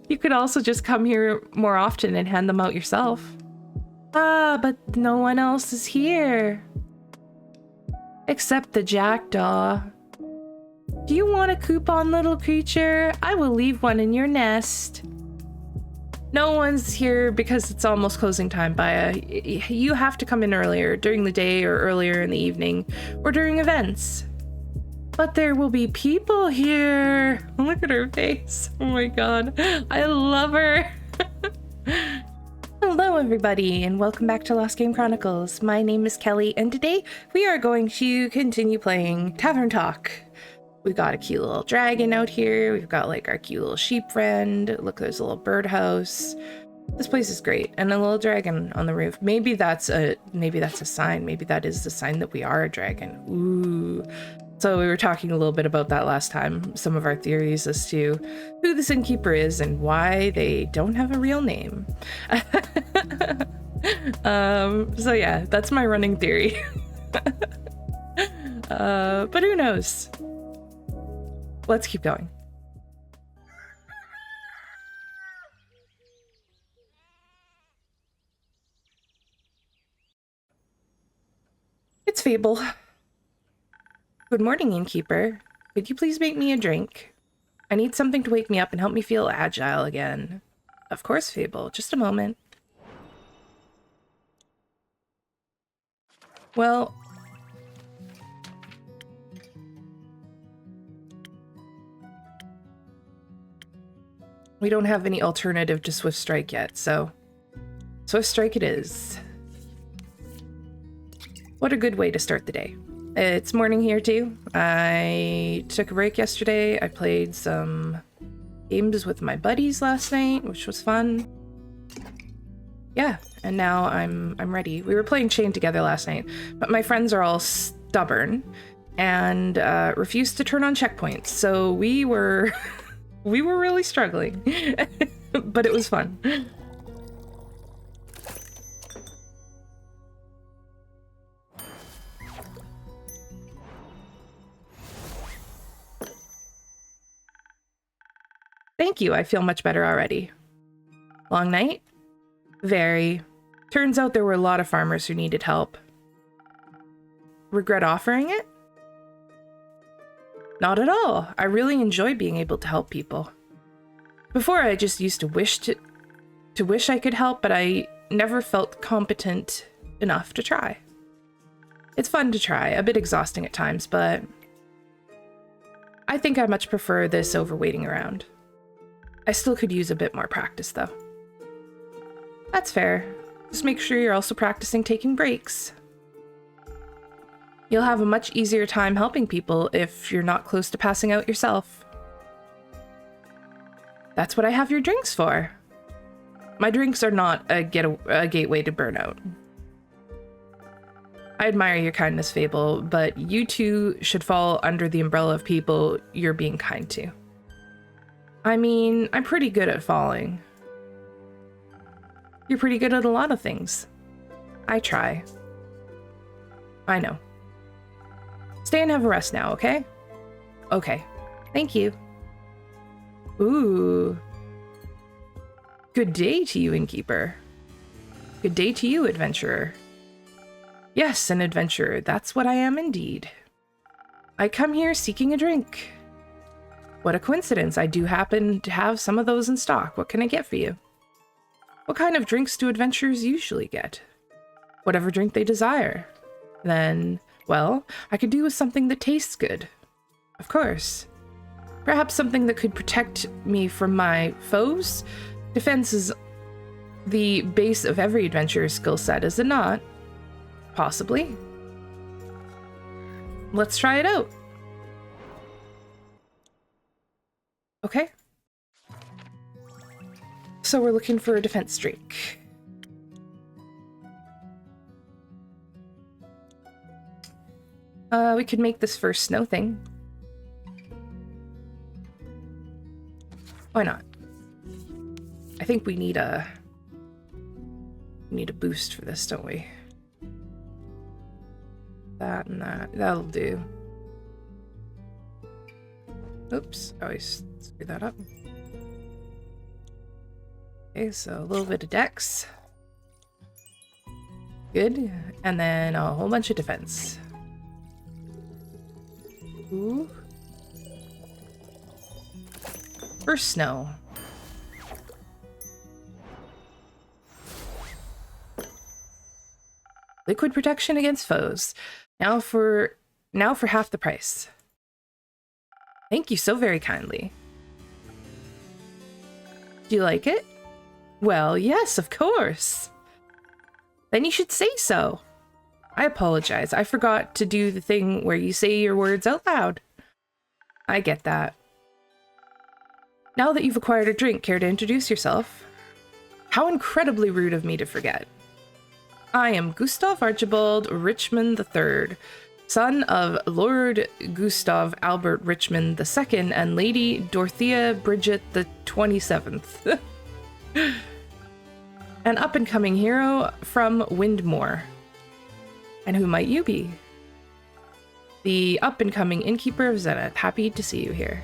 You could also just come here more often and hand them out yourself. Ah, but no one else is here. Except the jackdaw. Do you want a coupon, little creature? I will leave one in your nest. No one's here because it's almost closing time, Baya. You have to come in earlier, during the day or earlier in the evening, or during events. But there will be people here. Look at her face. Oh my god. I love her. Hello everybody, and welcome back to Lost Game Chronicles. My name is Kelly, and today we are going to continue playing Tavern Talk. We've got a cute little dragon out here. We've got like our cute little sheep friend. Look, there's a little birdhouse. This place is great, and a little dragon on the roof. Maybe that's a sign. Maybe that is the sign that we are a dragon. Ooh. So we were talking a little bit about that last time. Some of our theories as to who this Innkeeper is and why they don't have a real name. So yeah, that's my running theory. But who knows? Let's keep going. It's Fable. Good morning, Innkeeper. Could you please make me a drink? I need something to wake me up and help me feel agile again. Of course, Fable. Just a moment. Well... we don't have any alternative to Swift Strike yet, so... Swift Strike it is. What a good way to start the day. It's morning here too. I took a break yesterday. I played some games with my buddies last night, which was fun. Yeah, and now I'm ready. We were playing Chain together last night, but my friends are all stubborn and refused to turn on checkpoints. So we were we were really struggling, but it was fun. Thank you, I feel much better already. Long night? Very. Turns out there were a lot of farmers who needed help. Regret offering it? Not at all. I really enjoy being able to help people. Before I just used to wish I could help, but I never felt competent enough to try. It's fun to try, a bit exhausting at times, but I think I much prefer this over waiting around. I still could use a bit more practice, though. That's fair. Just make sure you're also practicing taking breaks. You'll have a much easier time helping people if you're not close to passing out yourself. That's what I have your drinks for. My drinks are not a gateway to burnout. I admire your kindness, Fable, but you two should fall under the umbrella of people you're being kind to. I mean, I'm pretty good at falling. You're pretty good at a lot of things. I try. I know. Stay and have a rest now, okay? Okay. Thank you. Ooh. Good day to you, Innkeeper. Good day to you, adventurer. Yes, an adventurer. That's what I am indeed. I come here seeking a drink. What a coincidence. I do happen to have some of those in stock. What can I get for you? What kind of drinks do adventurers usually get? Whatever drink they desire. Then, well, I could do with something that tastes good. Of course. Perhaps something that could protect me from my foes? Defense is the base of every adventurer's skill set, is it not? Possibly. Let's try it out. Okay. So we're looking for a defense streak. We could make this first snow thing. Why not? I think we need a boost for this, don't we? That and that. That'll do. Oops, I always screw that up. Okay, so a little bit of dex. Good. And then a whole bunch of defense. Ooh. First snow. Liquid protection against foes. Now for half the price. Thank you so very kindly. Do you like it? Well, yes, of course. Then you should say so. I apologize. I forgot to do the thing where you say your words out loud. I get that. Now that you've acquired a drink, care to introduce yourself? How incredibly rude of me to forget. I am Gustav Archibald Richmond III, son of Lord Gustav Albert Richmond II and Lady Dorothea Bridget the 27th. An up-and-coming hero from Windmore. And who might you be? The up-and-coming Innkeeper of Zenith. Happy to see you here.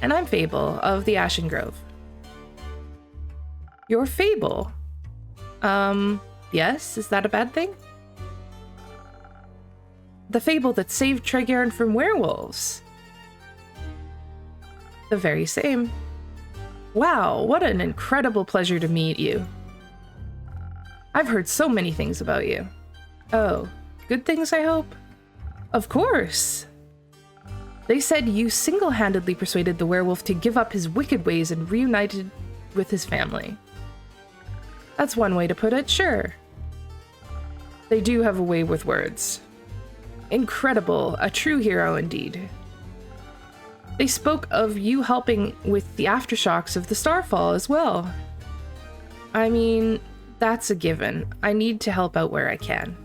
And I'm Fable of the Ashen Grove. You're Fable? Yes? Is that a bad thing? The Fable that saved Tregarn from werewolves. The very same. Wow, what an incredible pleasure to meet you. I've heard so many things about you. Oh, good things, I hope? Of course! They said you single-handedly persuaded the werewolf to give up his wicked ways and reunited with his family. That's one way to put it, sure. They do have a way with words. Incredible, a true hero indeed. They spoke of you helping with the aftershocks of the Starfall as well. I mean, that's a given. I need to help out where I can.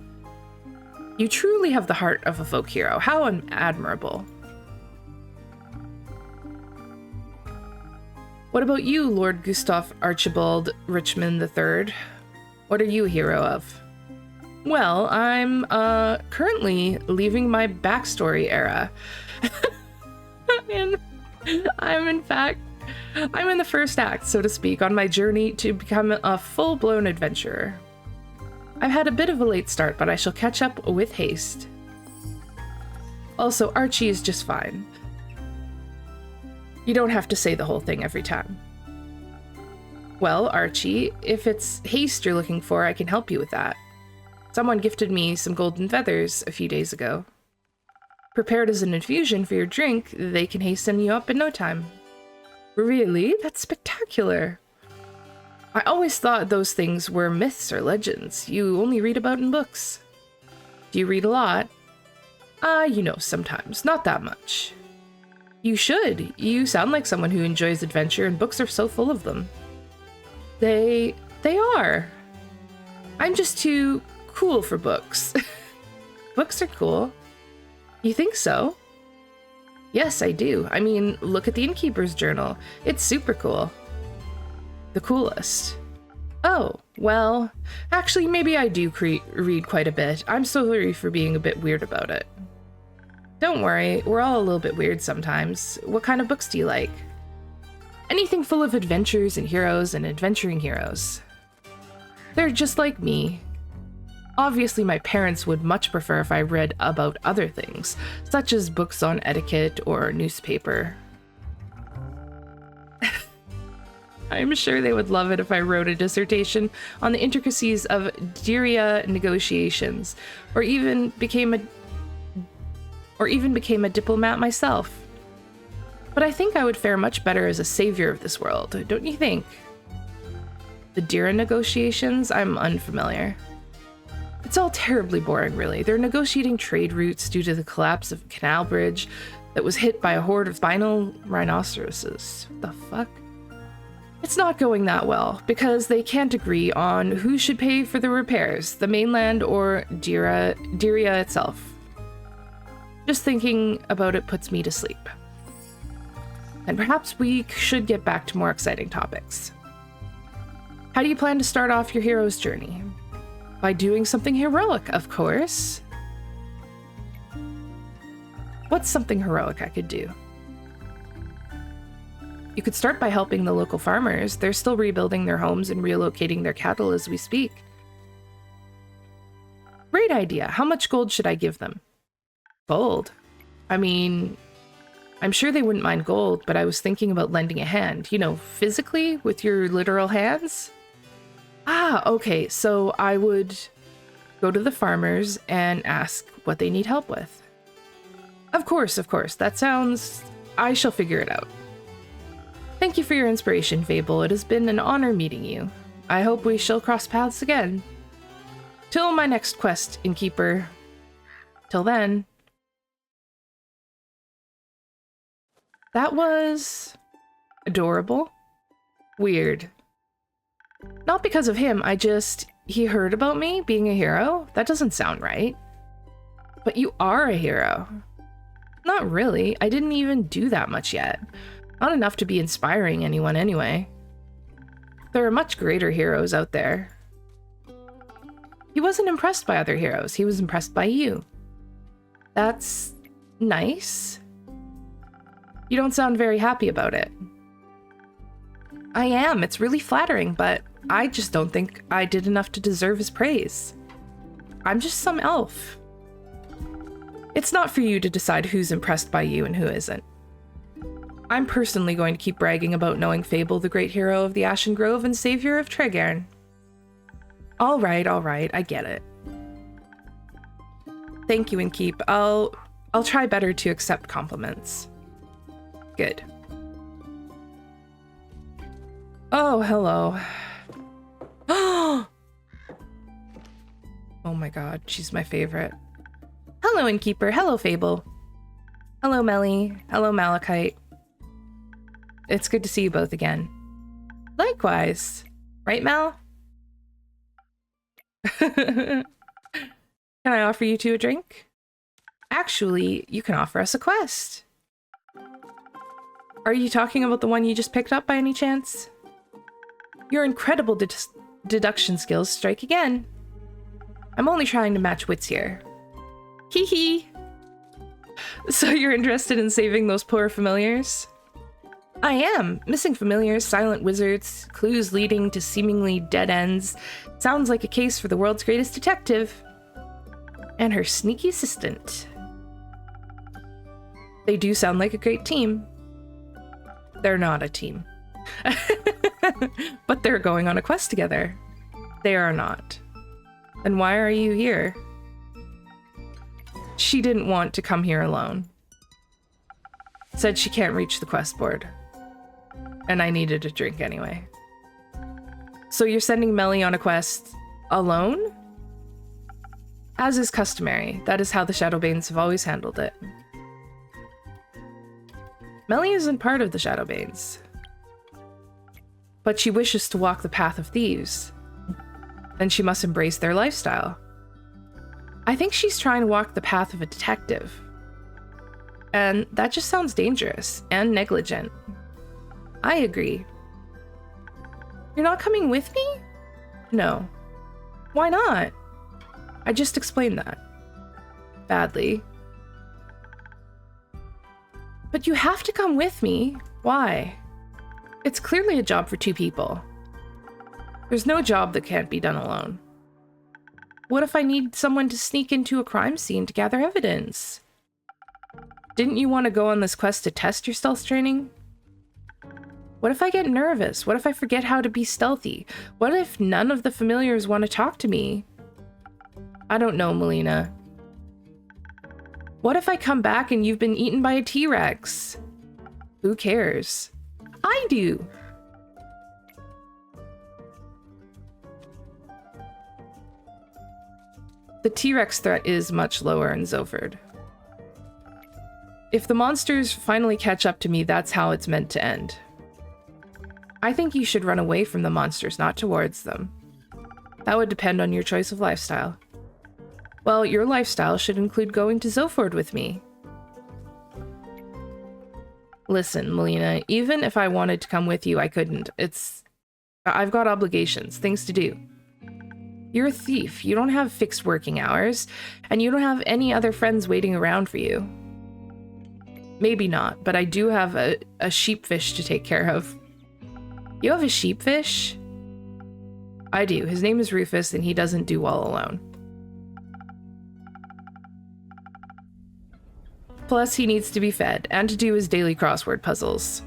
You truly have the heart of a folk hero. How admirable. What about you, Lord Gustav Archibald Richmond III? What are you a hero of? Well, I'm currently leaving my backstory era. And I'm in the first act, so to speak, on my journey to become a full-blown adventurer. I've had a bit of a late start, but I shall catch up with haste. Also, Archie is just fine. You don't have to say the whole thing every time. Well, Archie, if it's haste you're looking for, I can help you with that. Someone gifted me some golden feathers a few days ago. Prepared as an infusion for your drink, they can hasten you up in no time. Really? That's spectacular. I always thought those things were myths or legends you only read about in books. Do you read a lot? You know, sometimes. Not that much. You should. You sound like someone who enjoys adventure, and books are so full of them. They are. I'm just too cool for books. Books are cool. You think so? Yes, I do. I mean, look at the Innkeeper's journal. It's super cool. The coolest. Oh, well, actually, maybe I do read quite a bit. I'm sorry for being a bit weird about it. Don't worry, we're all a little bit weird sometimes. What kind of books do you like? Anything full of adventures and heroes and adventuring heroes. They're just like me. Obviously, my parents would much prefer if I read about other things, such as books on etiquette or newspaper. I'm sure they would love it if I wrote a dissertation on the intricacies of Diria negotiations, or even became a diplomat myself. But I think I would fare much better as a savior of this world, don't you think? The Diria negotiations? I'm unfamiliar. It's all terribly boring, really. They're negotiating trade routes due to the collapse of a canal bridge that was hit by a horde of spinal rhinoceroses. The fuck? It's not going that well, because they can't agree on who should pay for the repairs, the mainland or Diria itself. Just thinking about it puts me to sleep. And perhaps we should get back to more exciting topics. How do you plan to start off your hero's journey? By doing something heroic, of course. What's something heroic I could do? You could start by helping the local farmers. They're still rebuilding their homes and relocating their cattle as we speak. Great idea. How much gold should I give them? Gold? I mean, I'm sure they wouldn't mind gold, but I was thinking about lending a hand. You know, physically, with your literal hands? Ah, okay, so I would go to the farmers and ask what they need help with. Of course, that sounds... I shall figure it out. Thank you for your inspiration, Fable. It has been an honor meeting you. I hope we shall cross paths again. Till my next quest, Innkeeper. Till then. That was... adorable. Weird. Not because of him, he heard about me being a hero? That doesn't sound right. But you are a hero. Not really. I didn't even do that much yet. Not enough to be inspiring anyone anyway. There are much greater heroes out there. He wasn't impressed by other heroes. He was impressed by you. That's nice. You don't sound very happy about it. I am. It's really flattering, but I just don't think I did enough to deserve his praise. I'm just some elf. It's not for you to decide who's impressed by you and who isn't. I'm personally going to keep bragging about knowing Fable, the great hero of the Ashen Grove and savior of Tregairn. All right, I get it. Thank you, Innkeep. I'll try better to accept compliments. Good. Oh, hello. Oh my god, she's my favorite. Hello, Innkeeper. Hello, Fable. Hello, Melli. Hello, Malachite. It's good to see you both again. Likewise. Right, Mal? Can I offer you two a drink? Actually, you can offer us a quest. Are you talking about the one you just picked up by any chance? Your incredible deduction skills strike again. I'm only trying to match wits here. Hee hee. So you're interested in saving those poor familiars? I am. Missing familiars, silent wizards, clues leading to seemingly dead ends. Sounds like a case for the world's greatest detective. And her sneaky assistant. They do sound like a great team. They're not a team. But they're going on a quest together. They are not. Then why are you here? She didn't want to come here alone. Said she can't reach the quest board. And I needed a drink anyway. So you're sending Melli on a quest alone? As is customary, that is how the Shadowbanes have always handled it. Melli isn't part of the Shadowbanes. But she wishes to walk the path of thieves. Then she must embrace their lifestyle. I think she's trying to walk the path of a detective. And that just sounds dangerous and negligent. I agree. You're not coming with me? No. Why not? I just explained that. Badly. But you have to come with me. Why? It's clearly a job for two people. There's no job that can't be done alone. What if I need someone to sneak into a crime scene to gather evidence? Didn't you want to go on this quest to test your stealth training? What if I get nervous? What if I forget how to be stealthy? What if none of the familiars want to talk to me? I don't know, Melina. What if I come back and you've been eaten by a T-Rex? Who cares? I do! The T-Rex threat is much lower in Zoford. If the monsters finally catch up to me, that's how it's meant to end. I think you should run away from the monsters, not towards them. That would depend on your choice of lifestyle. Well, your lifestyle should include going to Zoford with me. Listen, Melina, even if I wanted to come with you, I couldn't. I've got obligations, things to do. You're a thief, you don't have fixed working hours, and you don't have any other friends waiting around for you. Maybe not, but I do have a sheepfish to take care of. You have a sheepfish? I do. His name is Rufus, and he doesn't do well alone. Plus, he needs to be fed and to do his daily crossword puzzles.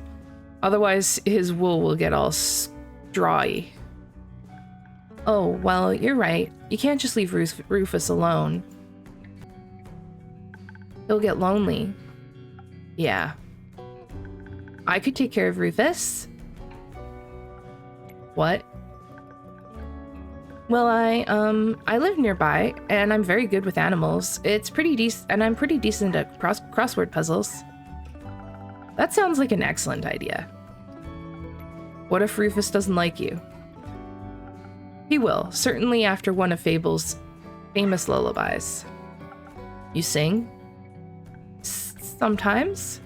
Otherwise, his wool will get all strawy. Oh, well, you're right. You can't just leave Rufus alone. He'll get lonely. Yeah. I could take care of Rufus. What? Well, I live nearby, and I'm very good with animals. It's pretty decent, and I'm pretty decent at crossword puzzles. That sounds like an excellent idea. What if Rufus doesn't like you? He will, certainly after one of Fable's famous lullabies. You sing? Sometimes.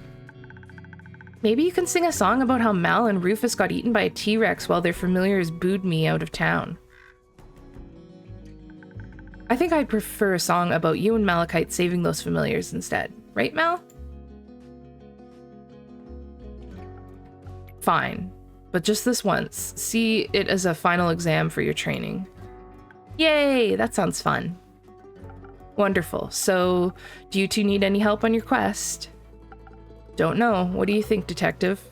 Maybe you can sing a song about how Mal and Rufus got eaten by a T-Rex while their familiars booed me out of town. I think I'd prefer a song about you and Malachite saving those familiars instead. Right, Mal? Fine. But just this once. See it as a final exam for your training. Yay! That sounds fun. Wonderful. So, do you two need any help on your quest? Don't know. What do you think, Detective?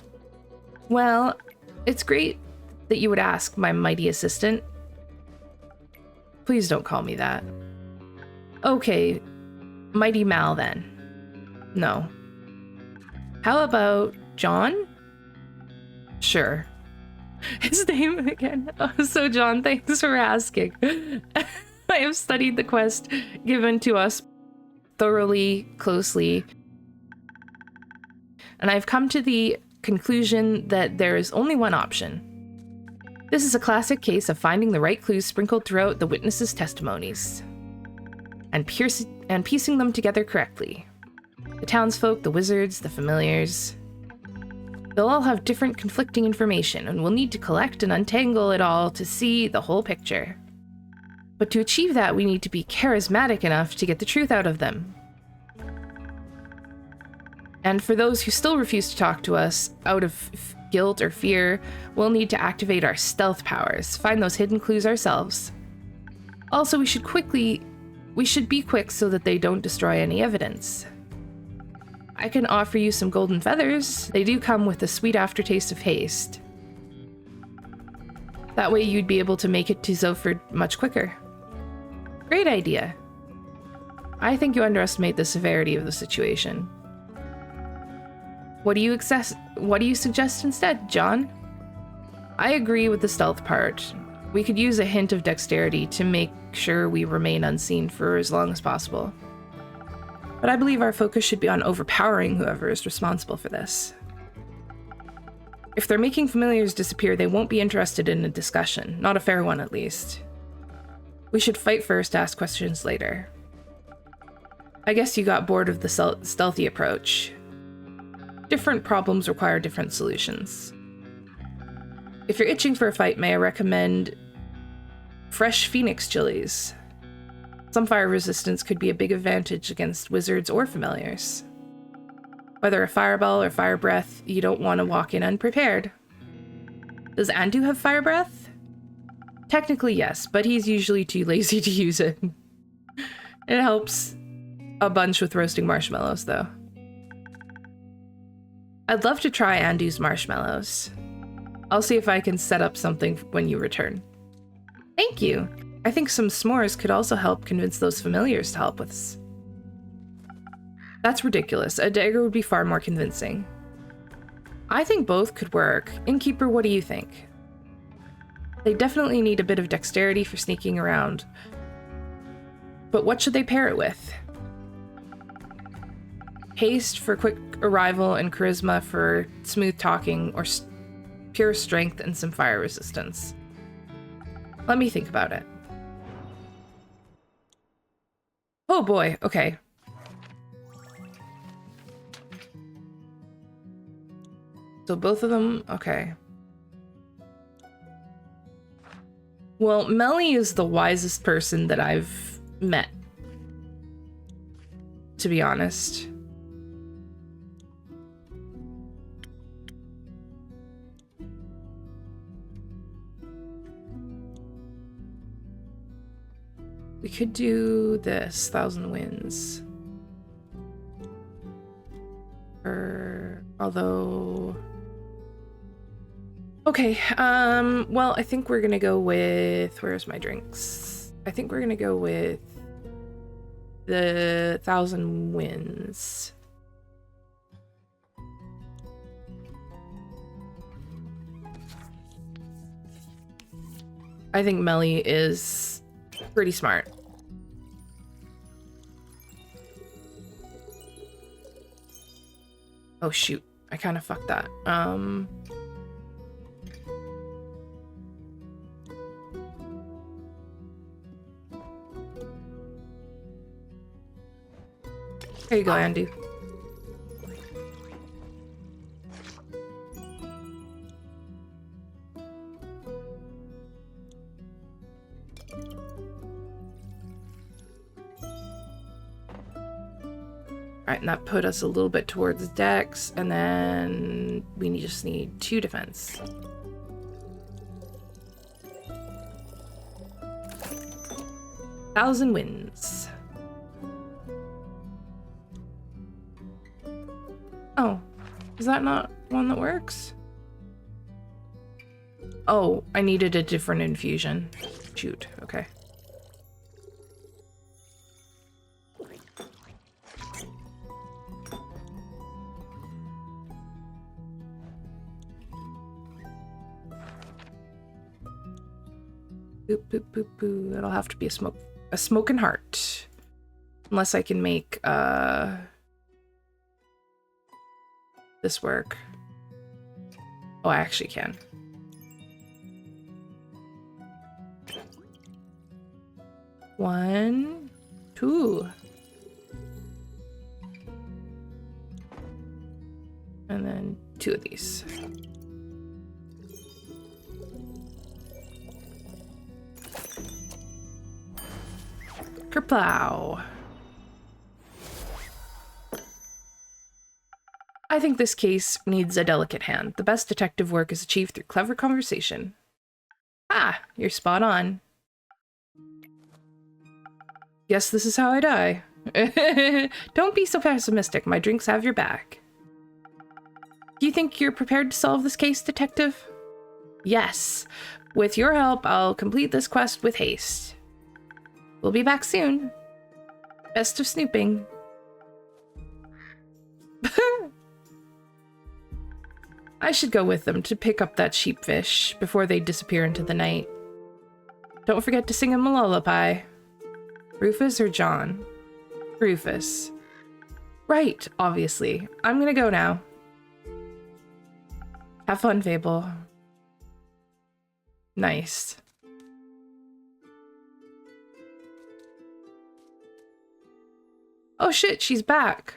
Well, it's great that you would ask, my mighty assistant. Please don't call me that. Okay, Mighty Mal then. No. How about John? Sure. His name again. Oh, so John, thanks for asking. I have studied the quest given to us thoroughly, closely, and I've come to the conclusion that there is only one option. This is a classic case of finding the right clues sprinkled throughout the witnesses' testimonies and piecing them together correctly. The townsfolk, the wizards, the familiars, they'll all have different conflicting information, and we'll need to collect and untangle it all to see the whole picture. But to achieve that, we need to be charismatic enough to get the truth out of them. And for those who still refuse to talk to us out of guilt or fear, we'll need to activate our stealth powers, find those hidden clues ourselves. Also, we should be quick so that they don't destroy any evidence. I can offer you some golden feathers. They do come with a sweet aftertaste of haste. That way you'd be able to make it to Zoford much quicker. Great idea. I think you underestimate the severity of the situation. What do you suggest instead, John? I agree with the stealth part. We could use a hint of dexterity to make sure we remain unseen for as long as possible. But I believe our focus should be on overpowering whoever is responsible for this. If they're making familiars disappear, they won't be interested in a discussion, not a fair one at least. We should fight first, ask questions later. I guess you got bored of the stealthy approach. Different problems require different solutions. If you're itching for a fight, may I recommend fresh phoenix chilies? Some fire resistance could be a big advantage against wizards or familiars. Whether a fireball or fire breath, you don't want to walk in unprepared. Does Andu have fire breath? Technically yes, but he's usually too lazy to use it. It helps a bunch with roasting marshmallows, though. I'd love to try Andu's marshmallows. I'll see if I can set up something when you return. Thank you. I think some s'mores could also help convince those familiars to help with us. That's ridiculous. A dagger would be far more convincing. I think both could work. Innkeeper, what do you think? They definitely need a bit of dexterity for sneaking around. But what should they pair it with? Haste for quick arrival and charisma for smooth talking, or pure strength and some fire resistance. Let me think about it. Oh boy, okay. So both of them, okay. Well, Melli is the wisest person that I've met, to be honest. We could do this, Thousand Winds. Although... Okay, well, I think we're gonna go with... Where's my drinks? I think we're gonna go with the Thousand Winds. I think Melli is pretty smart. Oh shoot, I kind of fucked that. There you go, Andy. Alright, and that put us a little bit towards Dex, and then we just need 2 defense. Thousand Winds. Oh, is that not one that works? Oh, I needed a different infusion. Shoot, okay. Boop, boop, boop, boop. It'll have to be a smoking heart. Unless I can make, this work. Oh, I actually can. One, 2. And then 2 of these. Kerplow. I think this case needs a delicate hand. The best detective work is achieved through clever conversation. Ah, you're spot on. Guess this is how I die. Don't be so pessimistic. My drinks have your back. Do you think you're prepared to solve this case, detective? Yes. With your help, I'll complete this quest with haste. We'll be back soon. Best of snooping. I should go with them to pick up that sheepfish before they disappear into the night. Don't forget to sing him a lullaby. Rufus or John? Rufus. Right, obviously. I'm gonna go now. Have fun, Fable. Nice. Oh shit, she's back.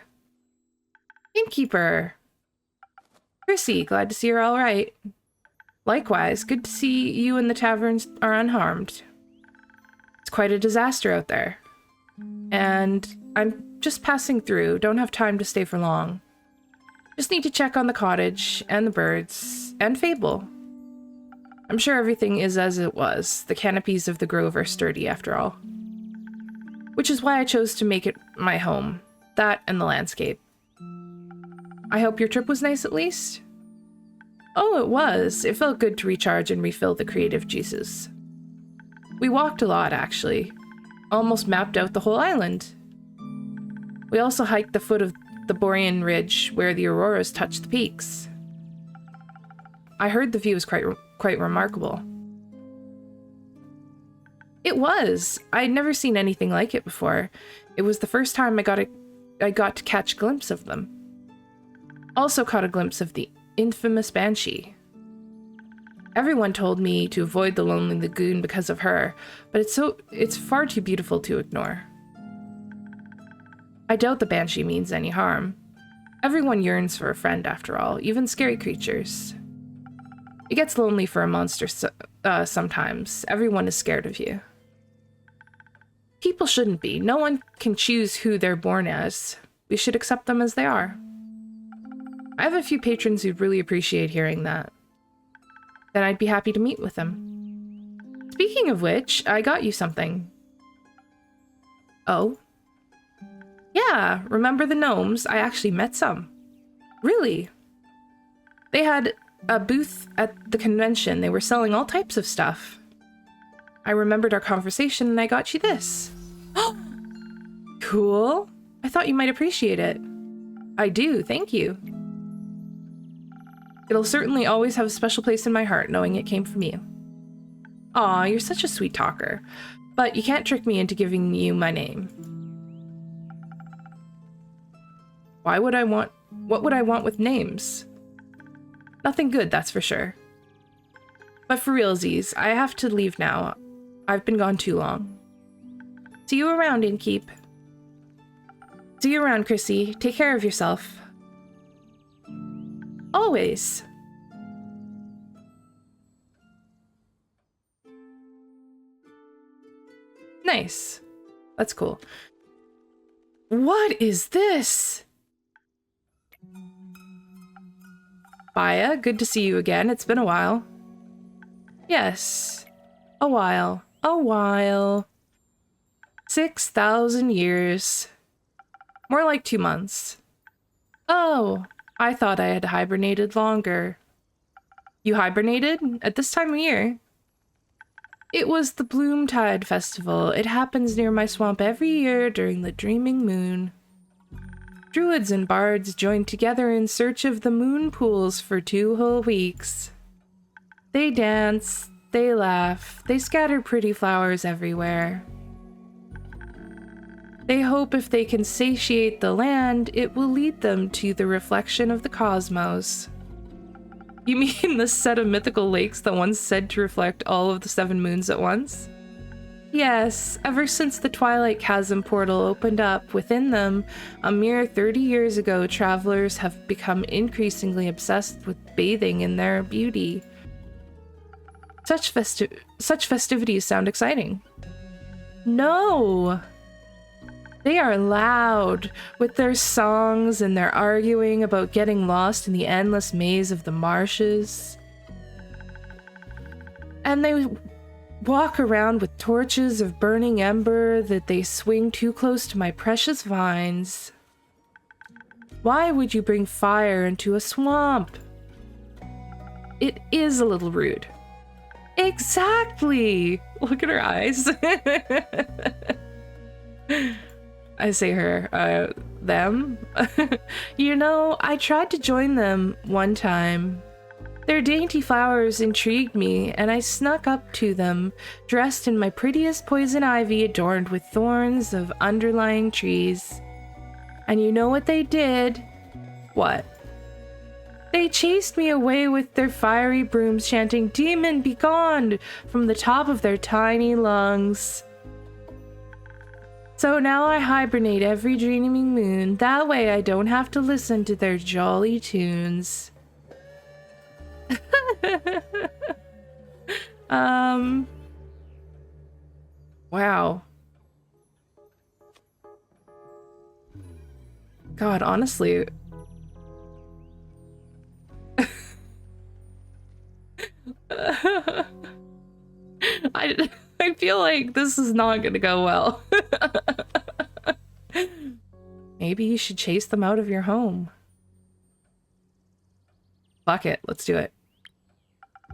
Innkeeper. Chrissy, glad to see you're all right. Likewise, good to see you and the taverns are unharmed. It's quite a disaster out there. And I'm just passing through, don't have time to stay for long. Just need to check on the cottage, and the birds, and Fable. I'm sure everything is as it was. The canopies of the grove are sturdy, after all. Which is why I chose to make it my home. That and the landscape. I hope your trip was nice at least? Oh, it was. It felt good to recharge and refill the creative juices. We walked a lot, actually. Almost mapped out the whole island. We also hiked the foot of the Borean Ridge where the auroras touch the peaks. I heard the view was quite remarkable. It was. I'd never seen anything like it before. It was the first time I got to catch a glimpse of them. Also caught a glimpse of the infamous Banshee. Everyone told me to avoid the lonely lagoon because of her, but it's far too beautiful to ignore. I doubt the Banshee means any harm. Everyone yearns for a friend, after all, even scary creatures. It gets lonely for a monster sometimes. Everyone is scared of you. People shouldn't be. No one can choose who they're born as. We should accept them as they are. I have a few patrons who'd really appreciate hearing that. Then I'd be happy to meet with them. Speaking of which, I got you something. Oh? Yeah, remember the gnomes? I actually met some. Really? They had a booth at the convention. They were selling all types of stuff. I remembered our conversation and I got you this. Cool. I thought you might appreciate it. I do, thank you. It'll certainly always have a special place in my heart knowing it came from you. Aw, you're such a sweet talker. But you can't trick me into giving you my name. What would I want with names? Nothing good, that's for sure. But for realsies, I have to leave now. I've been gone too long. See you around, Innkeep. See you around, Chrissy. Take care of yourself. Always. Nice. That's cool. What is this? Baya, good to see you again. It's been a while. Yes. A while. A while. 6,000 years. More like 2 months. Oh, I thought I had hibernated longer. You hibernated? At this time of year? It was the Bloomtide Festival. It happens near my swamp every year during the Dreaming Moon. Druids and bards join together in search of the moon pools for 2 whole weeks. They dance, they laugh, they scatter pretty flowers everywhere. They hope if they can satiate the land, it will lead them to the reflection of the cosmos. You mean the set of mythical lakes that once said to reflect all of the 7 moons at once? Yes, ever since the Twilight Chasm portal opened up within them a mere 30 years ago, travelers have become increasingly obsessed with bathing in their beauty. Such festivities sound exciting. No! They are loud, with their songs and their arguing about getting lost in the endless maze of the marshes. And they walk around with torches of burning ember that they swing too close to my precious vines. Why would you bring fire into a swamp? It is a little rude. Exactly! Look at her eyes. I say her, them. You know, I tried to join them one time. Their dainty flowers intrigued me, and I snuck up to them, dressed in my prettiest poison ivy adorned with thorns of underlying trees. And you know what they did? What? They chased me away with their fiery brooms, chanting, "Demon, be gone!" from the top of their tiny lungs. So now I hibernate every dreaming moon. That way I don't have to listen to their jolly tunes. Wow. God, honestly. I feel like this is not gonna go well. Maybe you should chase them out of your home. Fuck it, let's do it.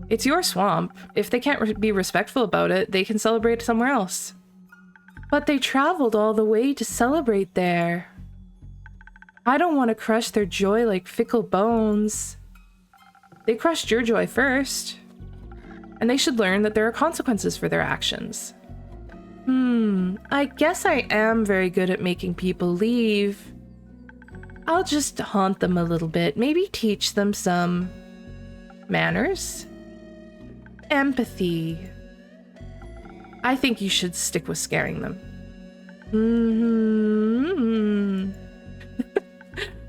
It's your swamp. If they can't be respectful about it, they can celebrate somewhere else. But they traveled all the way to celebrate there. I don't want to crush their joy like fickle bones. They crushed your joy first. And they should learn that there are consequences for their actions. I guess I am very good at making people leave. I'll just haunt them a little bit, maybe teach them some manners, empathy. I think you should stick with scaring them.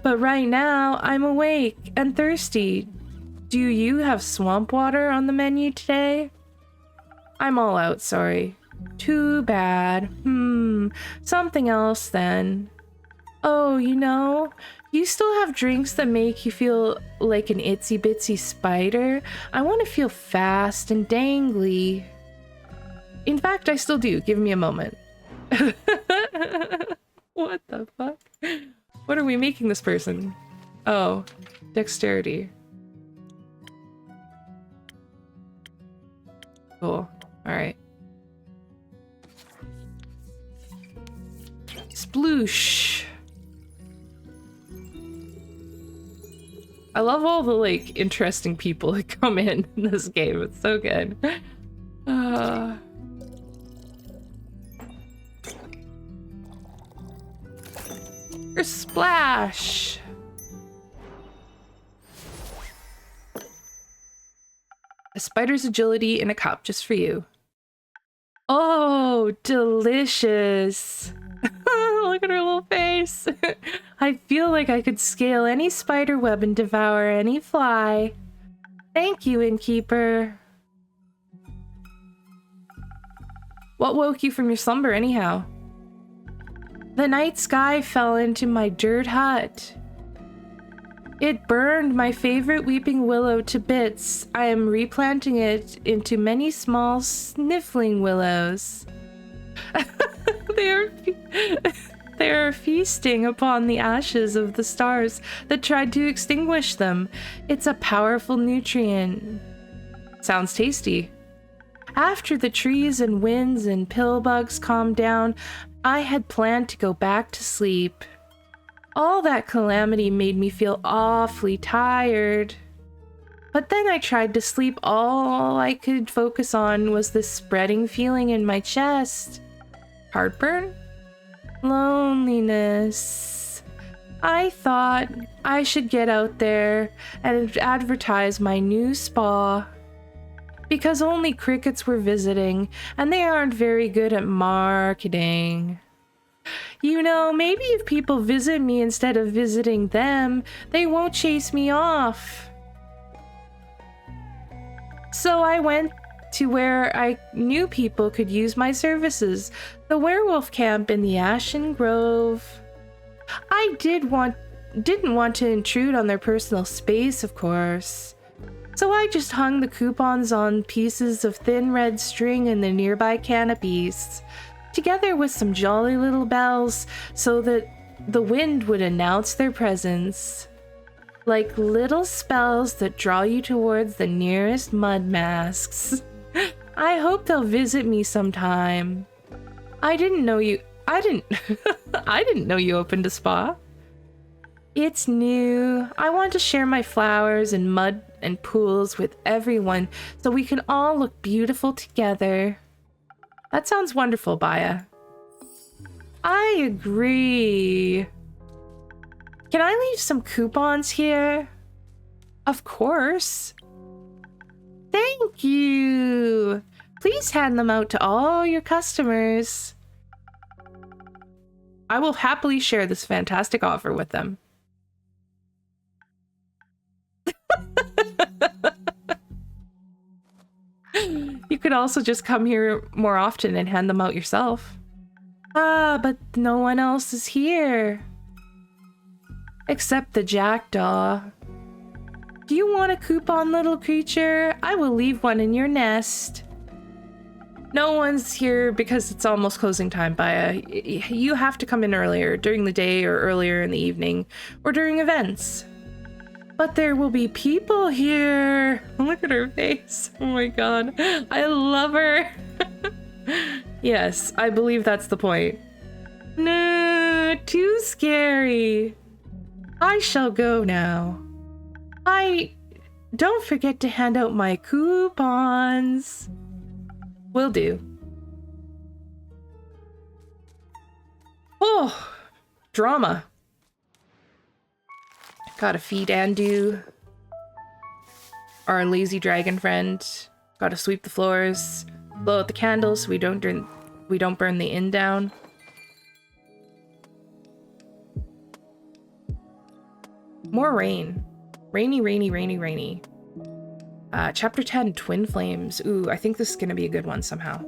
But right now, I'm awake and thirsty. Do you have swamp water on the menu today? I'm all out, sorry. Too bad. Something else then. Oh, you know, you still have drinks that make you feel like an itsy bitsy spider? I want to feel fast and dangly. In fact, I still do. Give me a moment. What the fuck? What are we making this person? Oh, dexterity. Cool. Alright. Sploosh. I love all the, like, interesting people that come in this game. It's so good. Or splash. A spider's agility in a cup just for you. Oh, delicious. Look at her little face. I feel like I could scale any spider web and devour any fly. Thank you, Innkeeper. What woke you from your slumber, anyhow? The night sky fell into my dirt hut. It burned my favorite weeping willow to bits. I am replanting it into many small sniffling willows. They are feasting upon the ashes of the stars that tried to extinguish them. It's a powerful nutrient. Sounds tasty. After the trees and winds and pill bugs calmed down, I had planned to go back to sleep. All that calamity made me feel awfully tired. But then I tried to sleep. All I could focus on was this spreading feeling in my chest. Heartburn? Loneliness. I thought I should get out there and advertise my new spa. Because only crickets were visiting, and they aren't very good at marketing. You know, maybe if people visit me instead of visiting them, they won't chase me off. So I went to where I knew people could use my services, the werewolf camp in the Ashen Grove. I didn't want to intrude on their personal space, of course. So I just hung the coupons on pieces of thin red string in the nearby canopies, together with some jolly little bells so that the wind would announce their presence. Like little spells that draw you towards the nearest mud masks. I hope they'll visit me sometime. I didn't know you opened a spa. It's new. I want to share my flowers and mud and pools with everyone so we can all look beautiful together. That sounds wonderful, Baya. I agree. Can I leave some coupons here? Of course. Thank you. Please hand them out to all your customers. I will happily share this fantastic offer with them. You could also just come here more often and hand them out yourself. Ah, but no one else is here. Except the jackdaw. Do you want a coupon, little creature? I will leave one in your nest. No one's here because it's almost closing time, Baya. You have to come in earlier, during the day or earlier in the evening, or during events. But there will be people here. Look at her face. Oh my god. I love her. Yes, I believe that's the point. No, too scary. I shall go now. Don't forget to hand out my coupons. Will do. Oh, drama. Gotta feed Andu, our lazy dragon friend. Gotta sweep the floors, blow out the candles so we don't burn the inn down. More rain. Rainy, rainy, rainy, rainy. Chapter 10, Twin Flames. Ooh, I think this is gonna be a good one somehow.